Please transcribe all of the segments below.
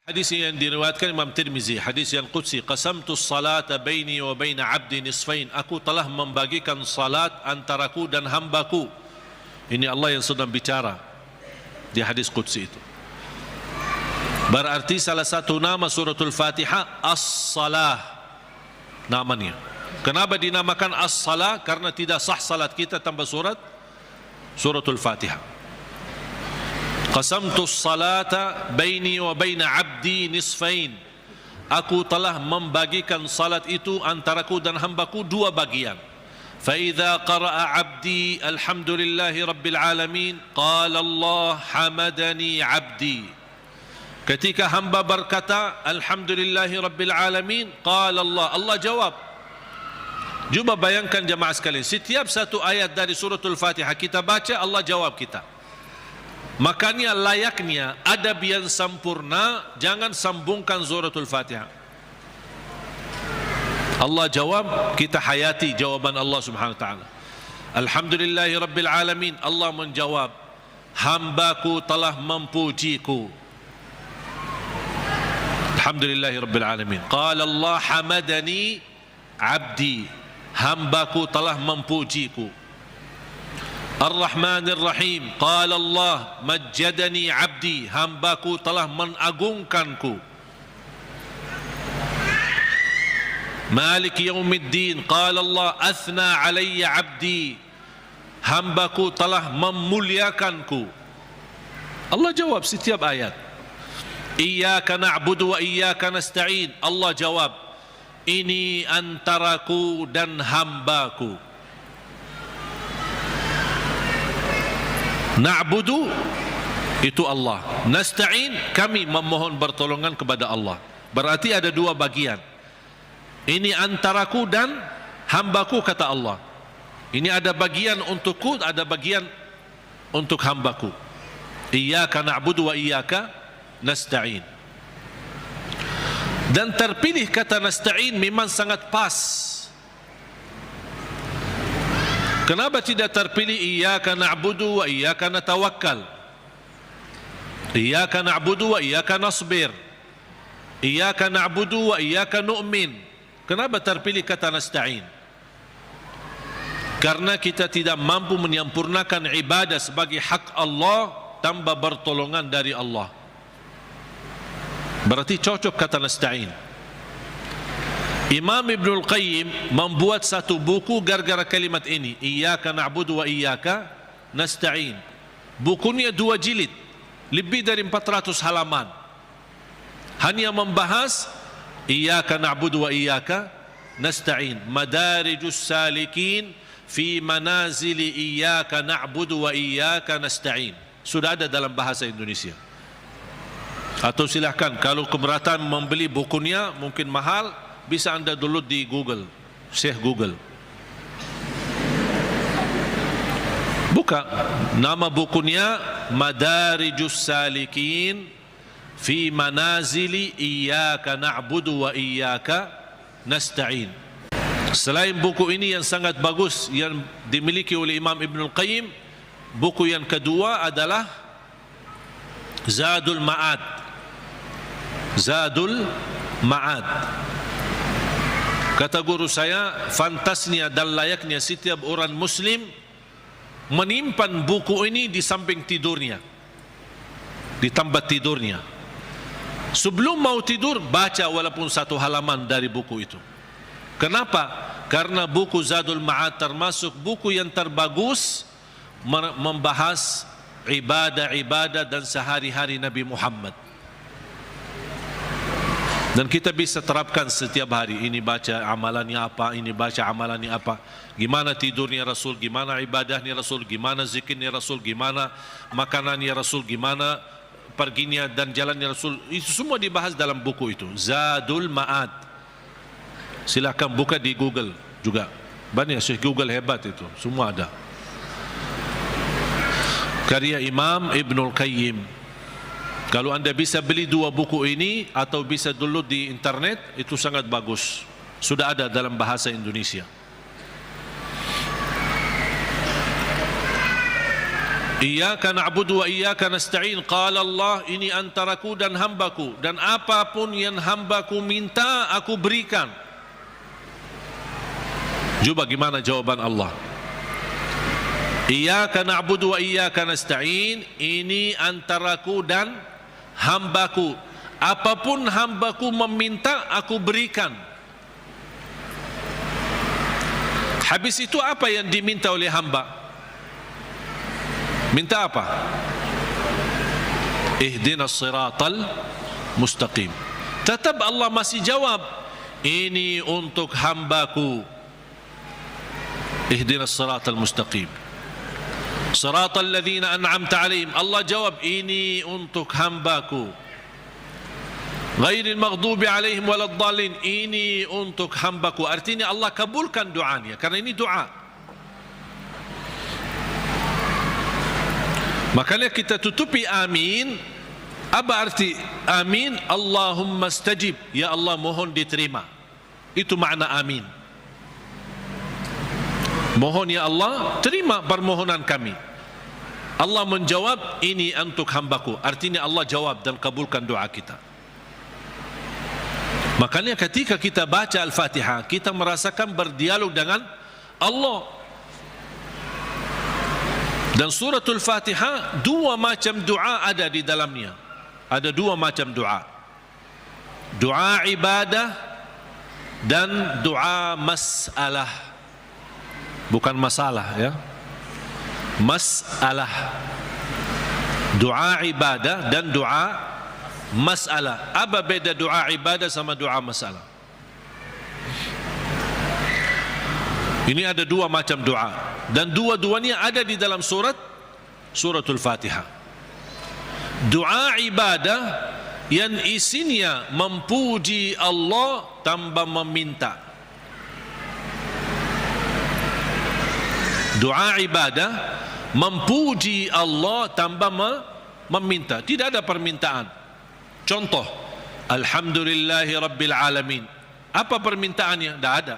Hadis yang diriwayatkan Imam Tirmizi, hadis yang qudsi, qasamtu salata baini wa baina abdi nisfain, aku telah membagikan salat antaraku dan hambaku. Ini Allah yang sedang bicara di hadis qudsi itu. Berarti salah satu nama suratul Fatihah as-salah namanya. Kenapa dinamakan as-salah? Karena tidak sah salat kita tanpa suratul Fatihah. Qasamtu salata baini wa baina abdi nisfain, aku telah membagikan salat itu antaraku dan hambaku dua bagian. Fa idza qara'a abdi alhamdulillahi rabbil alamin qala Allah hamadani abdi, ketika hamba berkata alhamdulillahi rabbil alamin qala Allah, Allah jawab. Cuba bayangkan jemaah sekalian, setiap satu ayat dari suratul Fatihah kita baca, Allah jawab kita. Makanya layaknya adab yang sempurna, jangan sambungkan suratul Fatihah. Allah jawab, kita hayati jawaban Allah subhanahu wa ta'ala. Alhamdulillahi rabbil alamin, Allah menjawab, hambaku telah memujiku. Alhamdulillahi rabbil alamin. Qala Allah hamadani abdi, hambaku telah memujiku. Ar-Rahmanir Rahim, qala Allah majjadani abdi, hambaku telah mengagungkanku. Malik yaumiddin, qala Allah athna alayya abdi, hambaku telah memuliakanku. Allah jawab setiap ayat. Iyyaka na'budu wa iyyaka nasta'in, Allah jawab, ini antaraku dan hambaku. Na'budu itu Allah, nasta'in kami memohon pertolongan kepada Allah. Berarti ada dua bagian. Ini antaraku dan hambaku kata Allah. Ini ada bagian untukku, ada bagian untuk hambaku. Iyyaka na'budu wa iyyaka nasta'in. Dan terpilih kata nasta'in memang sangat pas. Kenapa tidak terpilih iyyaka na'budu wa iyyaka natawakkal? Iyyaka na'budu wa iyyaka nasbir. Iyyaka na'budu wa iyyaka nu'min. Kenapa terpilih kata nasta'in? Karena kita tidak mampu menyempurnakan ibadah sebagai hak Allah tanpa pertolongan dari Allah. Berarti cocok kata nasta'in. Imam Ibnul Qayyim membuat satu buku gara-gara kalimat ini, Iyyaka na'budu wa iyyaka nasta'in. Bukunya 2 jilid, lebih dari 400 halaman. Hanya membahas Iyyaka na'budu wa iyyaka nasta'in. Madarijus salikin fi manazili iyyaka na'budu wa iyyaka nasta'in. Sudah ada dalam bahasa Indonesia. Atau silahkan, kalau keberatan membeli bukunya mungkin mahal, bisa anda download di Google, Syekh Google. Buka nama bukunya Madarijus Salikin fi Manazili Iyyaka Na'budu wa Iyyaka Nasta'in. Selain buku ini yang sangat bagus yang dimiliki oleh Imam Ibnul Qayyim, buku yang kedua adalah Zadul Ma'ad. Zadul Ma'ad. Kata guru saya, fantasnya dan layaknya setiap orang Muslim menyimpan buku ini di samping tidurnya, di tempat tidurnya. Sebelum mau tidur, baca walaupun 1 halaman dari buku itu. Kenapa? Karena buku Zadul Ma'ad termasuk buku yang terbagus membahas ibadah-ibadah dan sehari-hari Nabi Muhammad. Dan kita bisa terapkan setiap hari. Ini baca amalannya apa, ini baca amalannya apa. Gimana tidurnya Rasul, gimana ibadahnya Rasul, gimana zikirnya Rasul, gimana makanannya Rasul, gimana perginya dan jalannya Rasul. Itu semua dibahas dalam buku itu, Zadul Ma'ad. Silakan buka di Google juga. Banyak Syekh Google hebat itu, semua ada. Karya Imam Ibnul Qayyim. Kalau anda bisa beli 2 buku ini atau bisa download di internet, itu sangat bagus. Sudah ada dalam bahasa Indonesia. Iyyaka na'budu wa iyyaka nasta'in. Qala Allah, ini antaraku dan hambaku, dan apapun yang hambaku minta aku berikan. Juga bagaimana jawaban Allah? Iyyaka na'budu wa iyyaka nasta'in, ini antaraku dan hambaku, apapun hambaku meminta aku berikan. Habis itu apa yang diminta oleh hamba? Minta apa? Ihdinas siratal mustaqim. Tetap Allah masih jawab, ini untuk hambaku. Ihdinas siratal mustaqim. Siratal ladzina an'amta alaihim. Allah jawab, ini untuk hambaku. Ghairil maghdubi alaihim waladdallin. Ini untuk hambaku. Artinya Allah kabulkan doanya, karena ini doa. Makanya kita tutupi amin. Apa arti amin? Allahumma stajib, ya Allah mohon diterima. Itu makna amin. Mohon ya Allah, terima permohonan kami. Allah menjawab, ini untuk hambaku. Artinya Allah jawab dan kabulkan doa kita. Makanya ketika kita baca Al-Fatihah, kita merasakan berdialog dengan Allah. Dan suratul Fatihah, dua macam doa ada di dalamnya. Ada dua macam doa. Doa ibadah dan doa masalah. Bukan masalah ya. Masalah. Doa ibadah dan doa masalah. Apa beda doa ibadah sama doa masalah? Ini ada dua macam doa, dan dua-duanya ada di dalam suratul Fatihah. Doa ibadah yang isinya memuji Allah tanpa meminta. Doa ibadah memuji Allah tanpa meminta, tidak ada permintaan. Contoh, Alhamdulillahi Rabbil Alamin. Apa permintaannya? Tidak ada.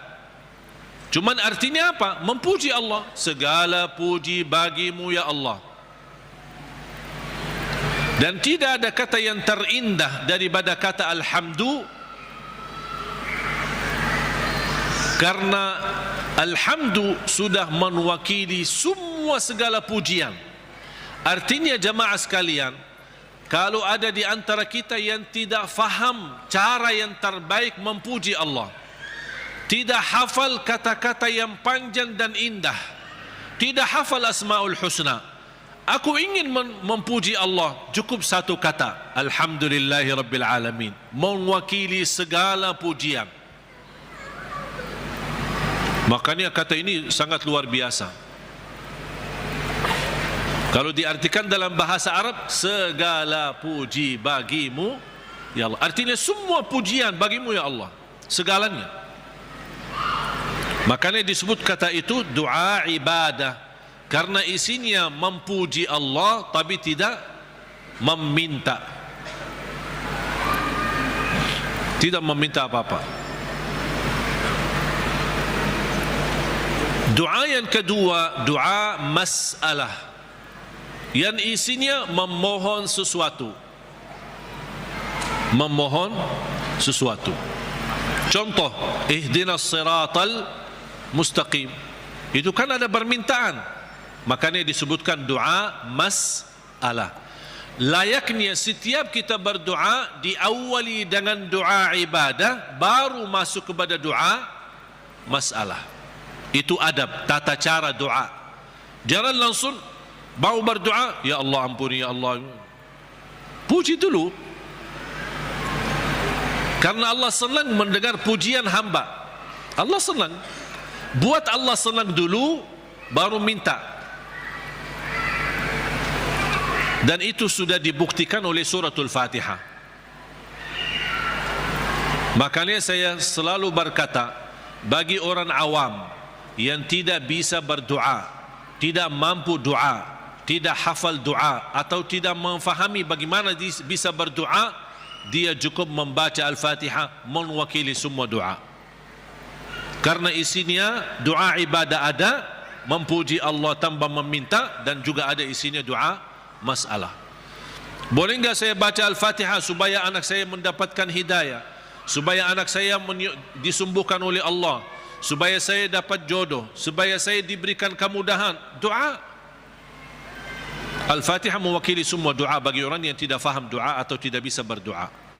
Cuman artinya apa? Memuji Allah. Segala puji bagimu ya Allah. Dan tidak ada kata yang terindah daripada kata Alhamdu, karena Alhamdu sudah mewakili semua segala pujian. Artinya jemaah sekalian, kalau ada di antara kita yang tidak faham cara yang terbaik memuji Allah, tidak hafal kata-kata yang panjang dan indah, tidak hafal Asmaul Husna, aku ingin memuji Allah, cukup satu kata, Alhamdulillahi Rabbil Alamin, mewakili segala pujian. Makanya kata ini sangat luar biasa. Kalau diartikan dalam bahasa Arab, segala puji bagimu ya Allah, artinya semua pujian bagimu ya Allah, segalanya. Makanya disebut kata itu doa ibadah, karena isinya memuji Allah tapi tidak meminta. Tidak meminta apa-apa. Doa yang kedua, doa masalah, yang isinya memohon sesuatu. Memohon sesuatu. Contoh, ihdinas siratal mustaqim. Itu kan ada permintaan. Makanya disebutkan doa masalah. Layaknya setiap kita berdoa diawali dengan doa ibadah, baru masuk kepada doa masalah. Itu adab, tata cara doa. Jangan langsung baru berdoa, ya Allah ampuni ya Allah. Puji dulu. Karena Allah senang mendengar pujian hamba. Allah senang. Buat Allah senang dulu, baru minta. Dan itu sudah dibuktikan oleh suratul Fatihah. Makanya saya selalu berkata, bagi orang awam yang tidak bisa berdoa, tidak mampu doa, tidak hafal doa, atau tidak memfahami bagaimana bisa berdoa, dia cukup membaca Al-Fatihah, mewakili semua doa. Karena isinya doa ibadah ada, memuji Allah tanpa meminta, dan juga ada isinya doa masalah. Boleh enggak saya baca Al-Fatihah supaya anak saya mendapatkan hidayah, supaya anak saya disembuhkan oleh Allah, supaya saya dapat jodoh, supaya saya diberikan kemudahan? Doa. Al-Fatihah mewakili semua doa bagi orang yang tidak faham doa atau tidak bisa berdoa.